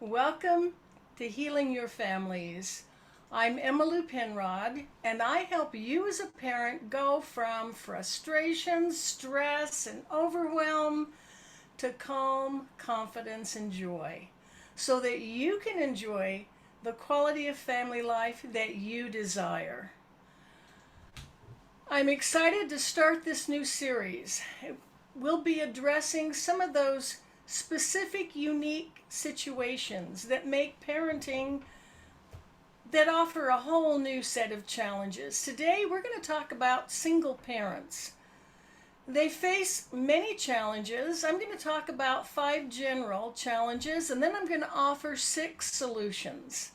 Welcome to Healing Your Families. I'm Emma Lou Penrod, and I help you as a parent go from frustration, stress, and overwhelm to calm, confidence, and joy so that you can enjoy the quality of family life that you desire. I'm excited to start this new series. We'll be addressing some of those specific, unique situations that make parenting, that offer a whole new set of challenges. Today, we're going to talk about single parents. They face many challenges. I'm going to talk about 5 general challenges, and then I'm going to offer 6 solutions.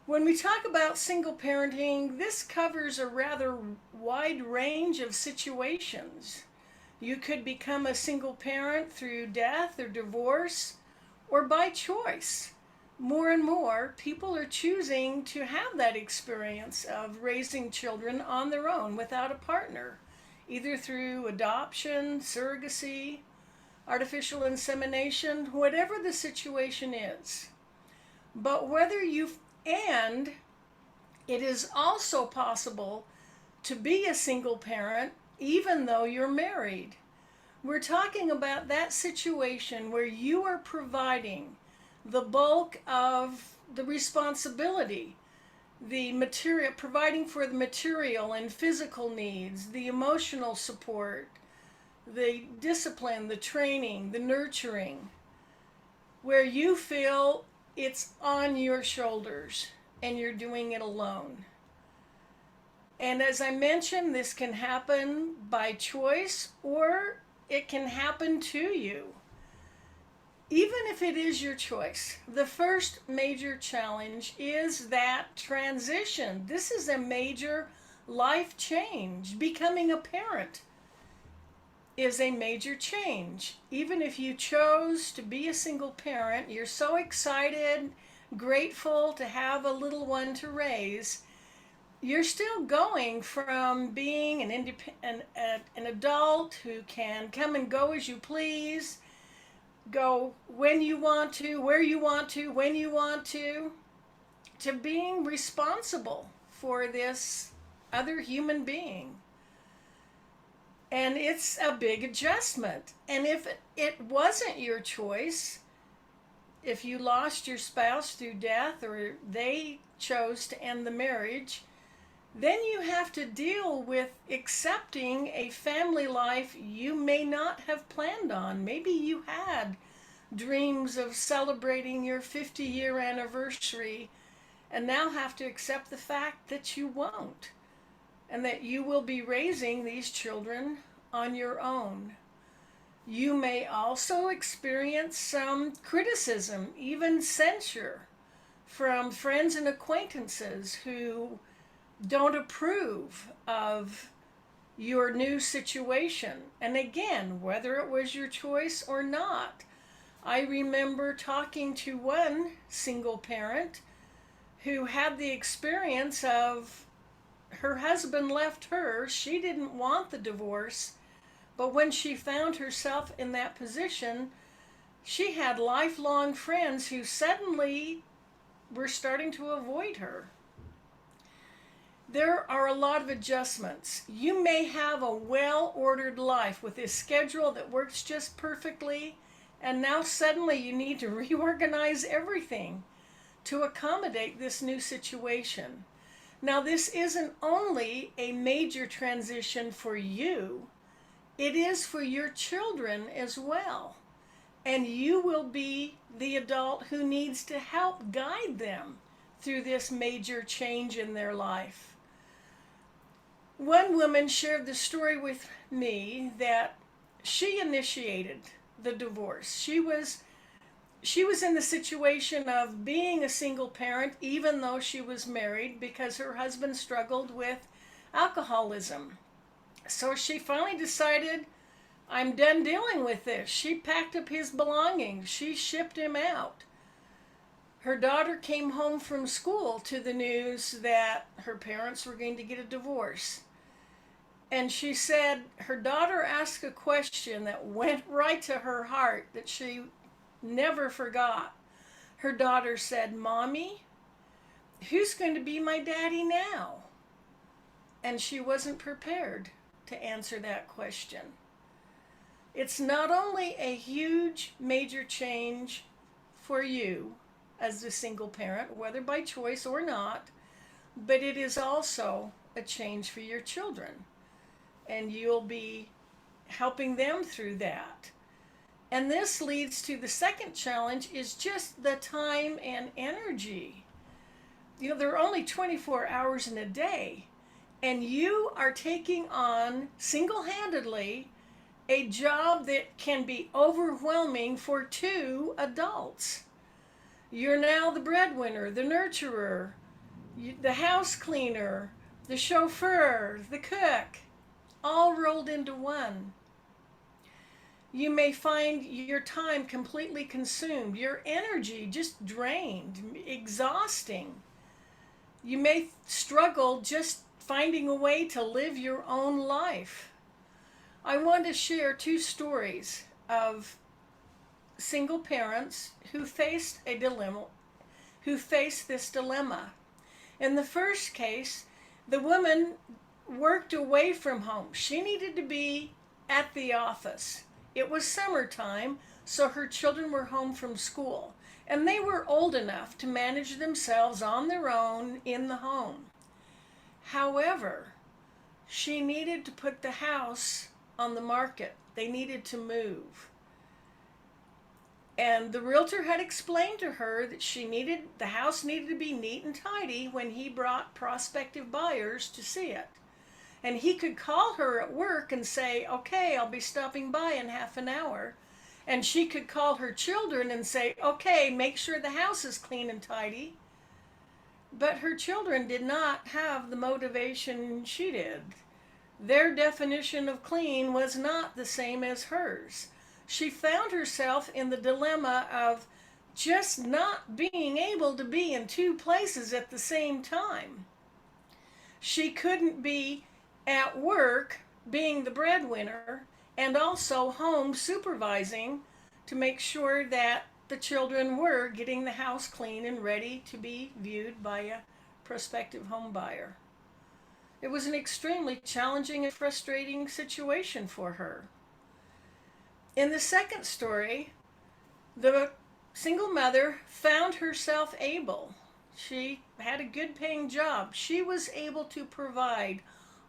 When we talk about single parenting, this covers a rather wide range of situations. You could become a single parent through death or divorce or by choice. More and more people are choosing to have that experience of raising children on their own without a partner, either through adoption, surrogacy, artificial insemination, whatever the situation is. But and it is also possible to be a single parent even though you're married. We're talking about that situation where you are providing the bulk of the responsibility, the material, providing for the material and physical needs, the emotional support, the discipline, the training, the nurturing, where you feel it's on your shoulders and you're doing it alone. And as I mentioned, this can happen by choice or it can happen to you. Even if it is your choice, the first major challenge is that transition. This is a major life change. Becoming a parent is a major change. Even if you chose to be a single parent, you're so excited, grateful to have a little one to raise, you're still going from being an adult who can come and go as you please, go when you want to, where you want to, when you want to being responsible for this other human being. And it's a big adjustment. And if it wasn't your choice, if you lost your spouse through death or they chose to end the marriage, then you have to deal with accepting a family life you may not have planned on. Maybe you had dreams of celebrating your 50-year anniversary and now have to accept the fact that you won't, and that you will be raising these children on your own. You may also experience some criticism, even censure, from friends and acquaintances who don't approve of your new situation. And again, whether it was your choice or not, I remember talking to one single parent who had the experience of her husband left her. She didn't want the divorce, but when she found herself in that position, she had lifelong friends who suddenly were starting to avoid her. There are a lot of adjustments. You may have a well-ordered life with a schedule that works just perfectly, and now suddenly you need to reorganize everything to accommodate this new situation. Now, this isn't only a major transition for you, it is for your children as well. And you will be the adult who needs to help guide them through this major change in their life. One woman shared the story with me that she initiated the divorce. She was in the situation of being a single parent even though she was married because her husband struggled with alcoholism. So she finally decided, I'm done dealing with this. She packed up his belongings. She shipped him out. Her daughter came home from school to the news that her parents were going to get a divorce. And she said her daughter asked a question that went right to her heart that she never forgot. Her daughter said, "Mommy, who's going to be my daddy now?" And she wasn't prepared to answer that question. It's not only a huge, major change for you as a single parent, whether by choice or not, but it is also a change for your children. And you'll be helping them through that. And this leads to the second challenge is just the time and energy. There are only 24 hours in a day, and you are taking on single-handedly a job that can be overwhelming for two adults. You're now the breadwinner, the nurturer, the house cleaner, the chauffeur, the cook, all rolled into one. You may find your time completely consumed, your energy just drained, exhausting. You may struggle just finding a way to live your own life. I want to share two stories of single parents who faced this dilemma. In the first case, the woman worked away from home. She needed to be at the office. It was summertime, so her children were home from school, and they were old enough to manage themselves on their own in the home. However, she needed to put the house on the market. They needed to move. And the realtor had explained to her that the house needed to be neat and tidy when he brought prospective buyers to see it. And he could call her at work and say, "Okay, I'll be stopping by in half an hour." And she could call her children and say, "Okay, make sure the house is clean and tidy." But her children did not have the motivation she did. Their definition of clean was not the same as hers. She found herself in the dilemma of just not being able to be in two places at the same time. She couldn't be at work being the breadwinner and also home supervising to make sure that the children were getting the house clean and ready to be viewed by a prospective home buyer. It was an extremely challenging and frustrating situation for her. In the second story, the single mother found herself able. She had a good paying job. She was able to provide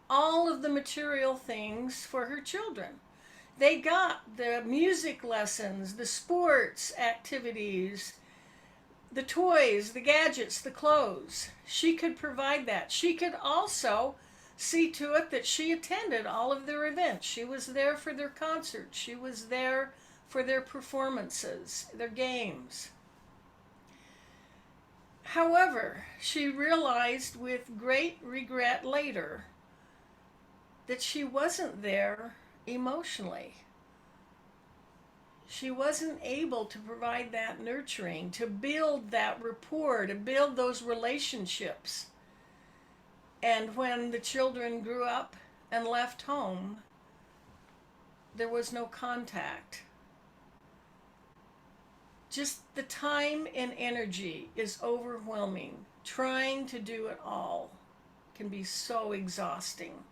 all of the material things for her children. They got the music lessons, the sports activities, the toys, the gadgets, the clothes. She could provide that. She could also see to it that she attended all of their events. She was there for their concerts. She was there for their performances, their games. However, she realized with great regret later that she wasn't there emotionally. She wasn't able to provide that nurturing, to build that rapport, to build those relationships. And when the children grew up and left home, there was no contact. Just the time and energy is overwhelming. Trying to do it all can be so exhausting.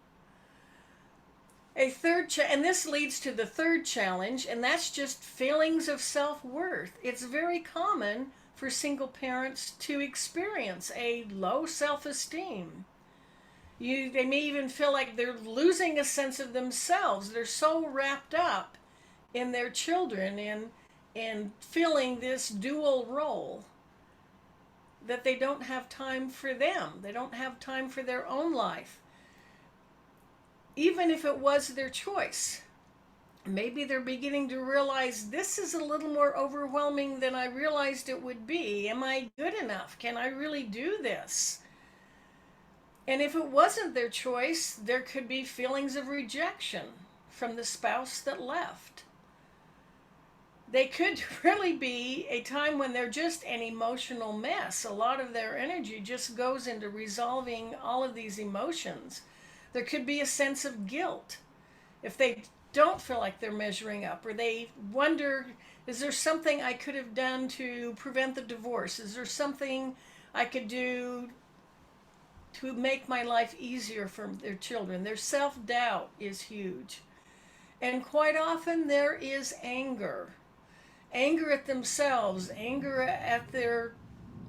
And this leads to the third challenge, and that's just feelings of self-worth. It's very common for single parents to experience a low self-esteem. They may even feel like they're losing a sense of themselves. They're so wrapped up in their children and feeling this dual role that they don't have time for them. They don't have time for their own life. Even if it was their choice, maybe they're beginning to realize this is a little more overwhelming than I realized it would be. Am I good enough? Can I really do this? And if it wasn't their choice, there could be feelings of rejection from the spouse that left. They could really be a time when they're just an emotional mess. A lot of their energy just goes into resolving all of these emotions. There could be a sense of guilt. If they don't feel like they're measuring up, or they wonder, is there something I could have done to prevent the divorce? Is there something I could do to make my life easier for their children? Their self-doubt is huge. And quite often there is anger. Anger at themselves, anger at their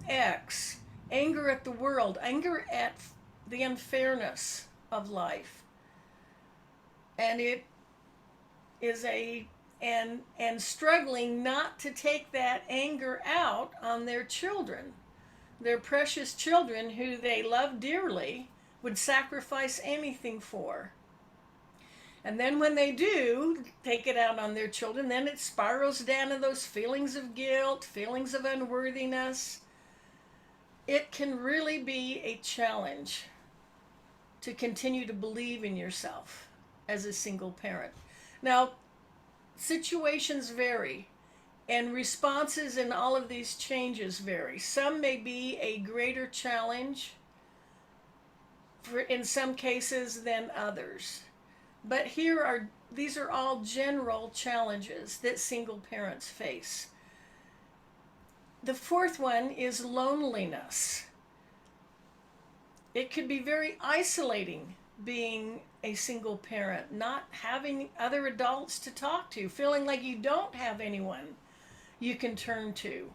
ex, anger at the world, anger at the unfairness of life. And it is and struggling not to take that anger out on their children, their precious children who they love dearly, would sacrifice anything for. And then when they do take it out on their children, then it spirals down to those feelings of guilt, feelings of unworthiness. It can really be a challenge to continue to believe in yourself as a single parent. Now, situations vary, and responses in all of these changes vary. Some may be a greater challenge in some cases than others. But these are all general challenges that single parents face. The fourth one is loneliness. It could be very isolating being a single parent, not having other adults to talk to, feeling like you don't have anyone you can turn to.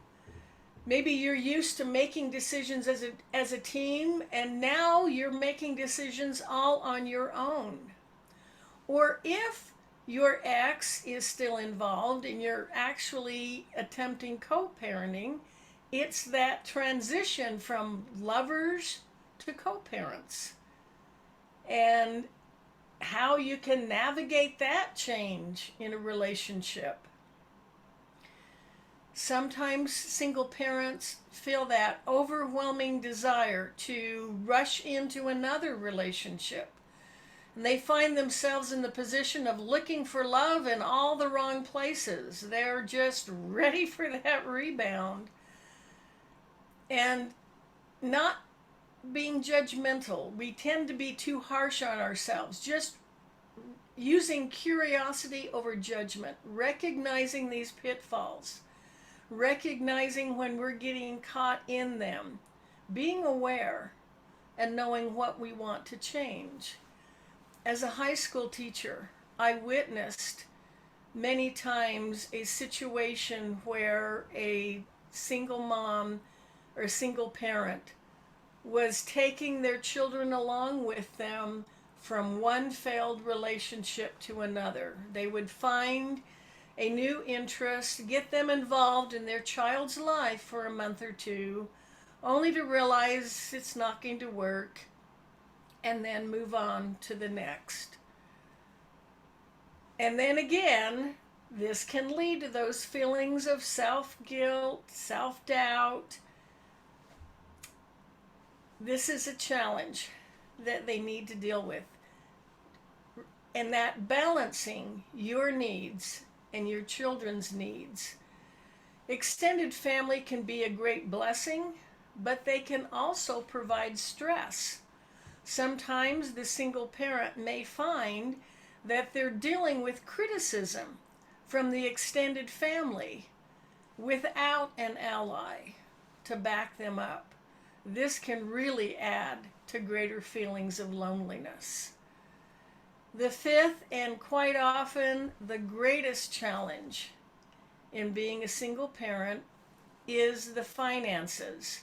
Maybe you're used to making decisions as a team, and now you're making decisions all on your own. Or if your ex is still involved and you're actually attempting co-parenting, it's that transition from lovers to co-parents. And how you can navigate that change in a relationship. Sometimes single parents feel that overwhelming desire to rush into another relationship. And they find themselves in the position of looking for love in all the wrong places. They're just ready for that rebound. And not being judgmental. We tend to be too harsh on ourselves. Just using curiosity over judgment. Recognizing these pitfalls. Recognizing when we're getting caught in them. Being aware and knowing what we want to change. As a high school teacher, I witnessed many times a situation where a single mom or a single parent was taking their children along with them from one failed relationship to another. They would find a new interest, get them involved in their child's life for a month or two, only to realize it's not going to work, and then move on to the next. And then again, this can lead to those feelings of self-guilt, self-doubt. This is a challenge that they need to deal with. And that balancing your needs and your children's needs. Extended family can be a great blessing, but they can also provide stress. Sometimes the single parent may find that they're dealing with criticism from the extended family without an ally to back them up. This can really add to greater feelings of loneliness. The fifth, and quite often the greatest challenge in being a single parent, is the finances.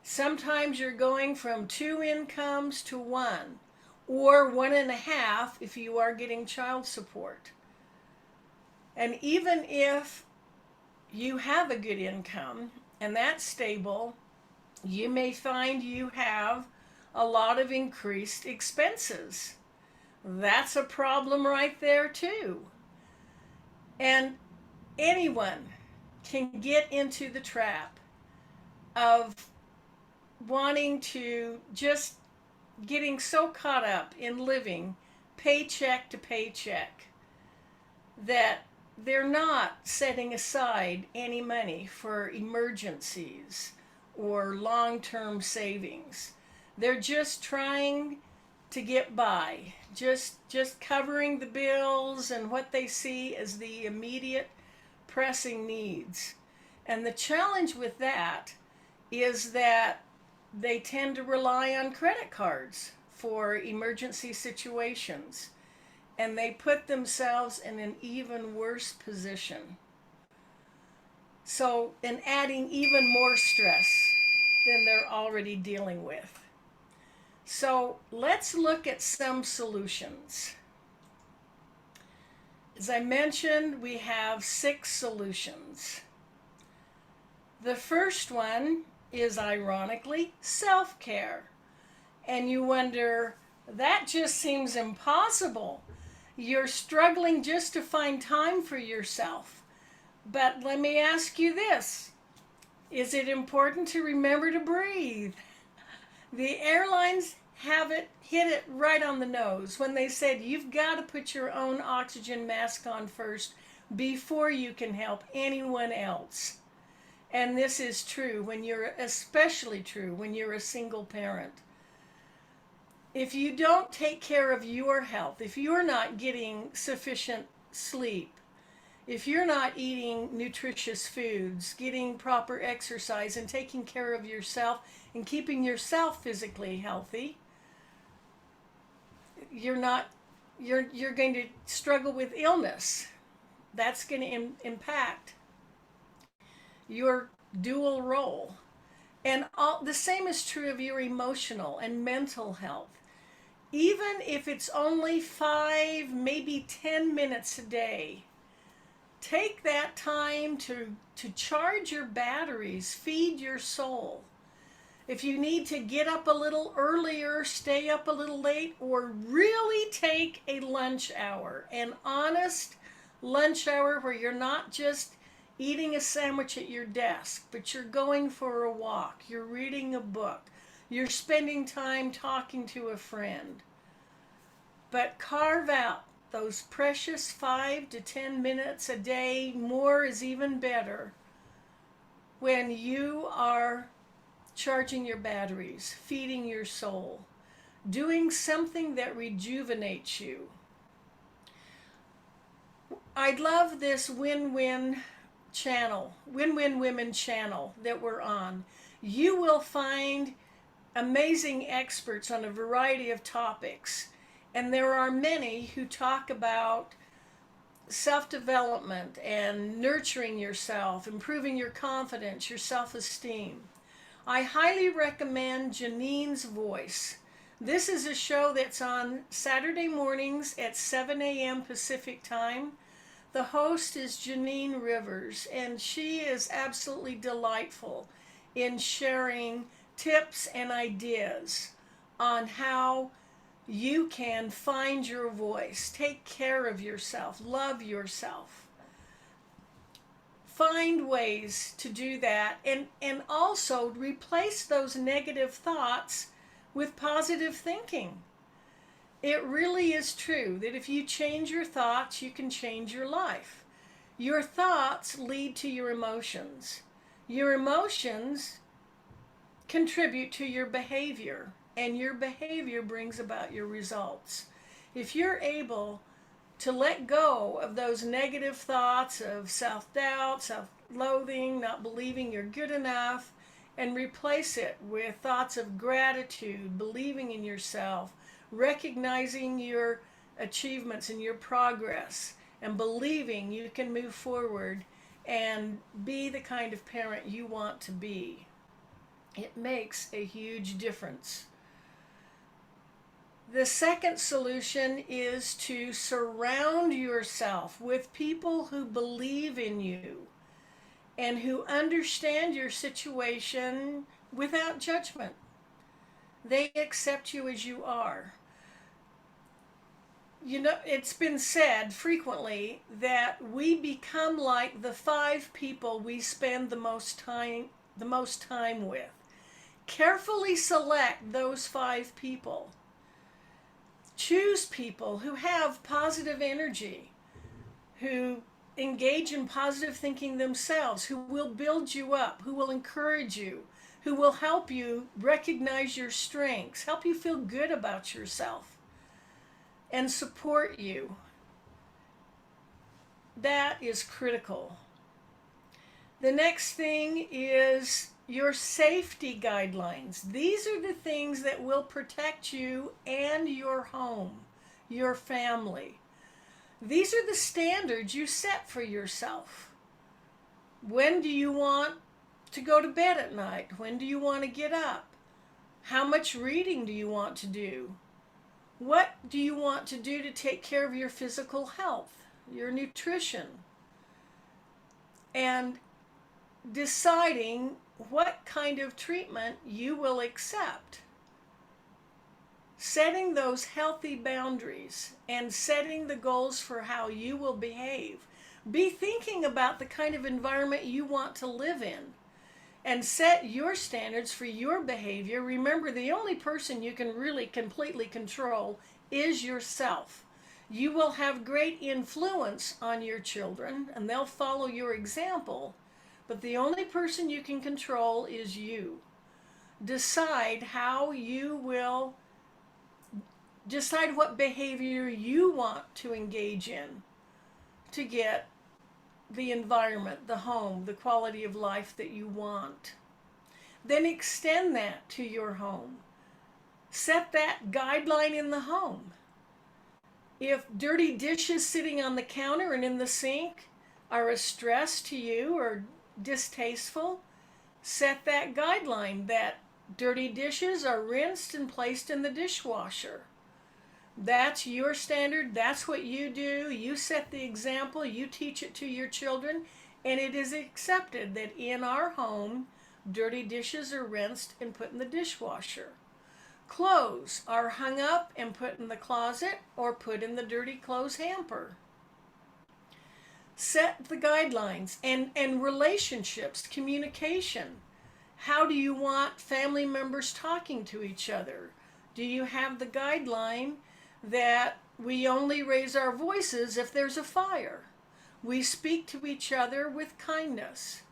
Sometimes you're going from 2 incomes to 1, or 1.5 if you are getting child support. And even if you have a good income and that's stable, you may find you have a lot of increased expenses. That's a problem right there too. And anyone can get into the trap of wanting to just getting so caught up in living paycheck to paycheck that they're not setting aside any money for emergencies or long-term savings. They're just trying to get by, just covering the bills and what they see as the immediate pressing needs. And the challenge with that is that they tend to rely on credit cards for emergency situations, and they put themselves in an even worse position. So, and adding even more stress than they're already dealing with. So, let's look at some solutions. As I mentioned, we have 6 solutions. The first one is, ironically, self-care. And you wonder, that just seems impossible. You're struggling just to find time for yourself. But let me ask you this. Is it important to remember to breathe? The airlines hit it right on the nose when they said you've got to put your own oxygen mask on first before you can help anyone else. And this is true especially true when you're a single parent. If you don't take care of your health, if you're not getting sufficient sleep, if you're not eating nutritious foods, getting proper exercise, and taking care of yourself and keeping yourself physically healthy, you're going to struggle with illness. That's going to impact your dual role. And the same is true of your emotional and mental health. Even if it's only 5, maybe 10 minutes a day, take that time to charge your batteries, feed your soul. If you need to get up a little earlier, stay up a little late, or really take a lunch hour, an honest lunch hour where you're not just eating a sandwich at your desk, but you're going for a walk, you're reading a book, you're spending time talking to a friend. But carve out those precious 5 to 10 minutes a day, more is even better, when you are charging your batteries, feeding your soul, doing something that rejuvenates you. I love this win-win channel, Win-Win Women channel that we're on. You will find amazing experts on a variety of topics, and there are many who talk about self-development and nurturing yourself, improving your confidence, your self-esteem. I highly recommend Janine's Voice. This is a show that's on Saturday mornings at 7 a.m. Pacific time. The host is Janine Rivers, and she is absolutely delightful in sharing tips and ideas on how you can find your voice, take care of yourself, love yourself. Find ways to do that, and also replace those negative thoughts with positive thinking. It really is true that if you change your thoughts, you can change your life. Your thoughts lead to your emotions. Your emotions contribute to your behavior, and your behavior brings about your results. If you're able to let go of those negative thoughts of self-doubt, self-loathing, not believing you're good enough, and replace it with thoughts of gratitude, believing in yourself, recognizing your achievements and your progress, and believing you can move forward and be the kind of parent you want to be, it makes a huge difference. The second solution is to surround yourself with people who believe in you and who understand your situation without judgment. They accept you as you are. You know, it's been said frequently that we become like the 5 people we spend the most time with. Carefully select those 5 people. Choose people who have positive energy, who engage in positive thinking themselves, who will build you up, who will encourage you, who will help you recognize your strengths, help you feel good about yourself, and support you. That is critical. The next thing is your safety guidelines. These are the things that will protect you and your home, your family. These are the standards you set for yourself. When do you want to go to bed at night? When do you want to get up? How much reading do you want to do? What do you want to do to take care of your physical health, your nutrition? And deciding what kind of treatment you will accept. Setting those healthy boundaries and setting the goals for how you will behave. Be thinking about the kind of environment you want to live in and set your standards for your behavior. Remember, the only person you can really completely control is yourself. You will have great influence on your children and they'll follow your example, but the only person you can control is you. Decide what behavior you want to engage in to get the environment, the home, the quality of life that you want. Then extend that to your home. Set that guideline in the home. If dirty dishes sitting on the counter and in the sink are a stress to you or distasteful, set that guideline that dirty dishes are rinsed and placed in the dishwasher. That's your standard. That's what you do. You set the example. You teach it to your children. And it is accepted that in our home, dirty dishes are rinsed and put in the dishwasher. Clothes are hung up and put in the closet or put in the dirty clothes hamper. Set the guidelines and relationships, communication. How do you want family members talking to each other? Do you have the guideline that we only raise our voices if there's a fire? We speak to each other with kindness.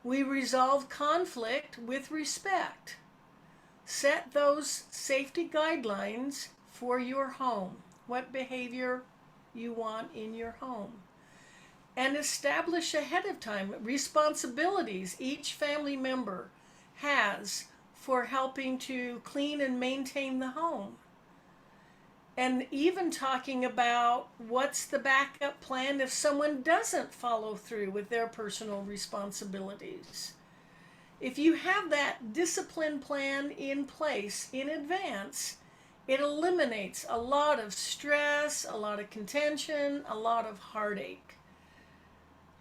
We resolve conflict with respect. Set those safety guidelines for your home, what behavior you want in your home. And establish ahead of time responsibilities each family member has for helping to clean and maintain the home. And even talking about what's the backup plan if someone doesn't follow through with their personal responsibilities. If you have that discipline plan in place in advance, it eliminates a lot of stress, a lot of contention, a lot of heartache.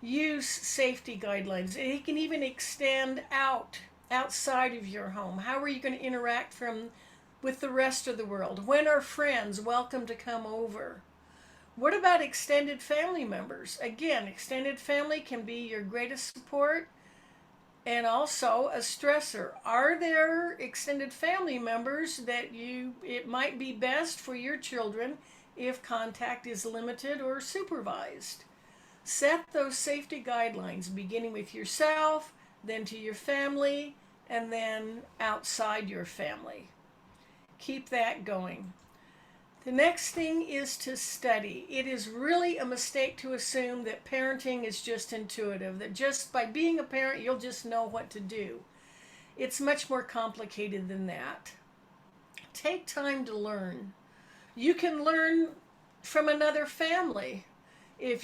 Use safety guidelines. It can even extend outside of your home. How are you going to interact with the rest of the world? When are friends welcome to come over? What about extended family members? Again, extended family can be your greatest support and also a stressor. Are there extended family members that it might be best for your children if contact is limited or supervised? Set those safety guidelines, beginning with yourself, then to your family, and then outside your family. Keep that going. The next thing is to study. It is really a mistake to assume that parenting is just intuitive, that just by being a parent, you'll just know what to do. It's much more complicated than that. Take time to learn. You can learn from another family. If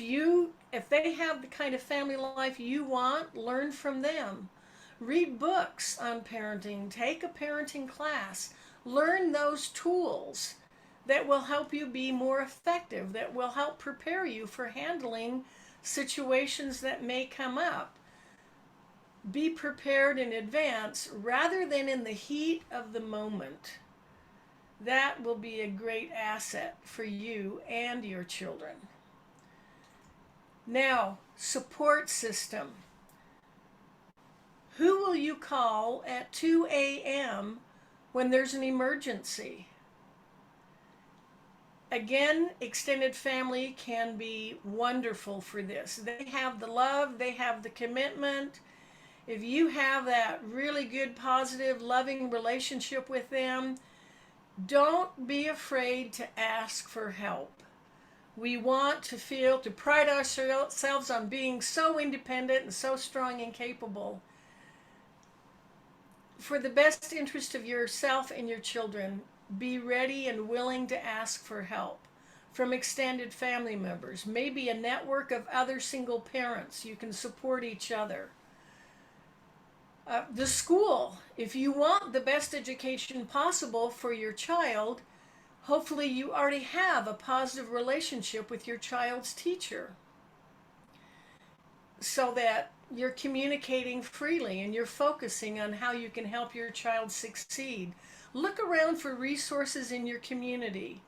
they have the kind of family life you want, learn from them. Read books on parenting. Take a parenting class. Learn those tools that will help you be more effective, that will help prepare you for handling situations that may come up. Be prepared in advance rather than in the heat of the moment. That will be a great asset for you and your children. Now, support system. Who will you call at 2 a.m. when there's an emergency? Again, extended family can be wonderful for this. They have the love, they have the commitment. if you have that really good, positive, loving relationship with them, don't be afraid to ask for help. We want to pride ourselves on being so independent and so strong and capable. For the best interest of yourself and your children, be ready and willing to ask for help from extended family members, maybe a network of other single parents. You can support each other. The school, if you want the best education possible for your child, hopefully you already have a positive relationship with your child's teacher so that you're communicating freely and you're focusing on how you can help your child succeed. Look around for resources in your community.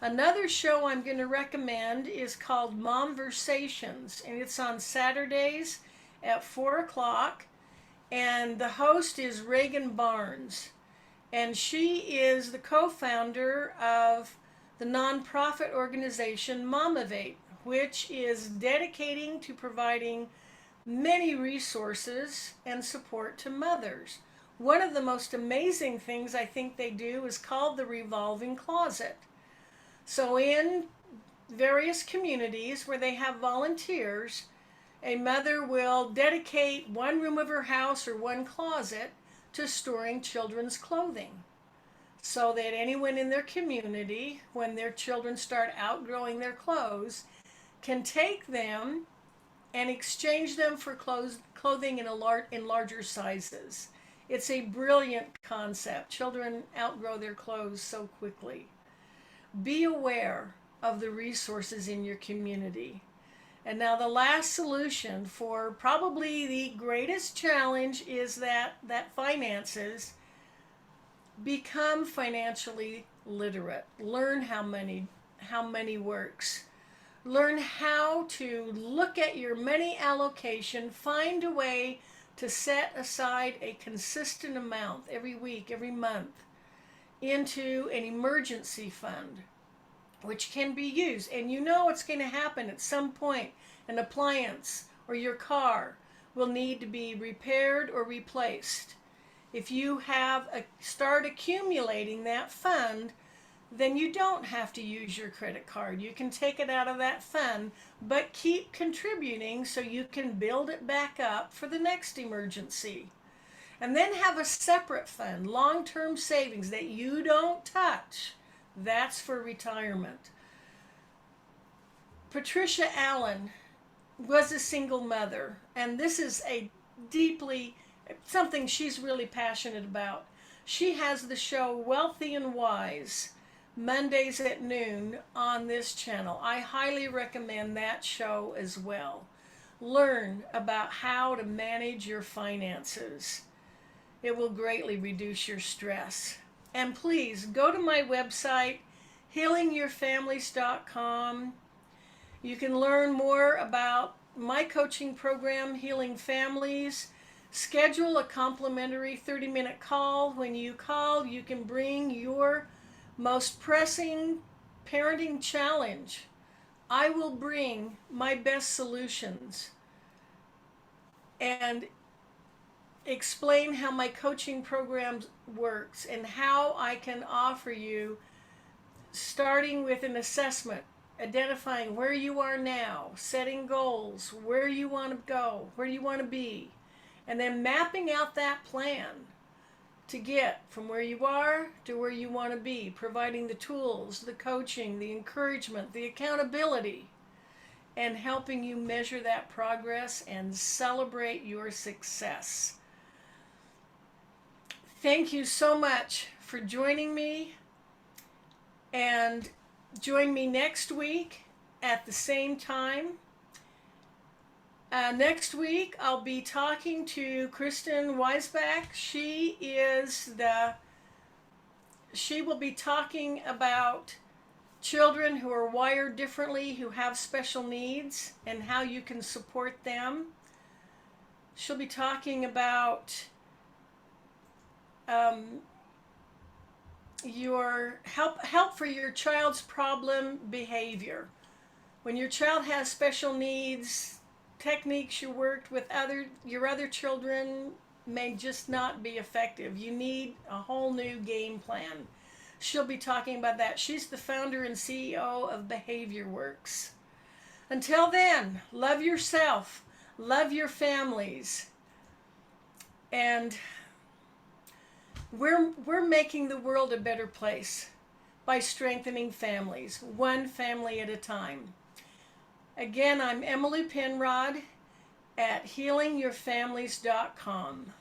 Another show I'm going to recommend is called Momversations, and it's on Saturdays at 4 o'clock, and the host is Reagan Barnes, and she is the co-founder of the nonprofit organization Momovate, which is dedicating to providing many resources and support to mothers. One of the most amazing things I think they do is called the revolving closet. So in various communities where they have volunteers, a mother will dedicate one room of her house or one closet to storing children's clothing, so that anyone in their community, when their children start outgrowing their clothes, can take them and exchange them for clothing in larger sizes. It's a brilliant concept. Children outgrow their clothes so quickly. Be aware of the resources in your community. And now the last solution for probably the greatest challenge is that finances. Become financially literate. Learn how money works. Learn how to look at your money allocation. Find a way to set aside a consistent amount every week, every month, into an emergency fund, which can be used. And you know it's going to happen at some point. An appliance or your car will need to be repaired or replaced. If you start accumulating that fund, then you don't have to use your credit card. You can take it out of that fund, but keep contributing so you can build it back up for the next emergency. And then have a separate fund, long-term savings that you don't touch. That's for retirement. Patricia Allen was a single mother, and this is something she's really passionate about. She has the show Wealthy and Wise, Mondays at noon on this channel. I highly recommend that show as well. Learn about how to manage your finances. It will greatly reduce your stress. And please go to my website, healingyourfamilies.com. You can learn more about my coaching program, Healing Families. Schedule a complimentary 30-minute call. When you call, you can bring your most pressing parenting challenge. I will bring my best solutions and explain how my coaching program works and how I can offer you, starting with an assessment, identifying where you are now, setting goals, where you want to go, where you want to be, and then mapping out that plan to get from where you are to where you want to be, providing the tools, the coaching, the encouragement, the accountability, and helping you measure that progress and celebrate your success. Thank you so much for joining me, and join me next week at the same time. Next week I'll be talking to Kristen Weisbach. She will be talking about children who are wired differently, who have special needs, and how you can support them. She'll be talking about your help for your child's problem behavior. When your child has special needs, techniques you worked with your other children may just not be effective. You need a whole new game plan. She'll be talking about that. She's the founder and CEO of Behavior Works. Until then, love yourself, love your families, and we're making the world a better place by strengthening families, one family at a time. Again, I'm Emily Penrod at healingyourfamilies.com.